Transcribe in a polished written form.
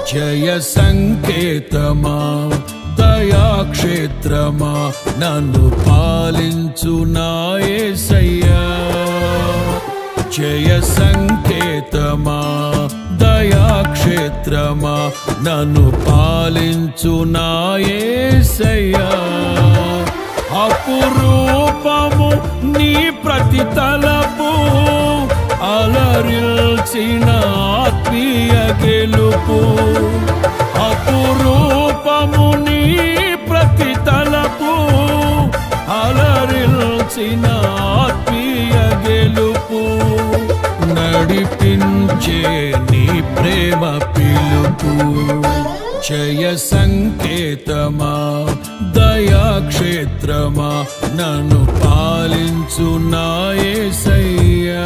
జయ సంకేతమా దయాక్షేత్రమా నన్ను పాలించు నా యేసయ్యా జయ సంకేతమా దయాక్షేత్రమా నన్ను పాలించు నా యేసయ్యా అపురూపము నీ ప్రతి తలపు అలరిల్చిన ఆత్మీయ గెలుపు అపురూపము నీ ప్రతి తలపు అలరిల్చిన ఆత్మీయ గెలుపు నడిపించే నీ ప్రేమ పిలుపు జయ సంకేతమా దయాక్షేత్రమా నన్ను పాలించు నా యేసయ్యా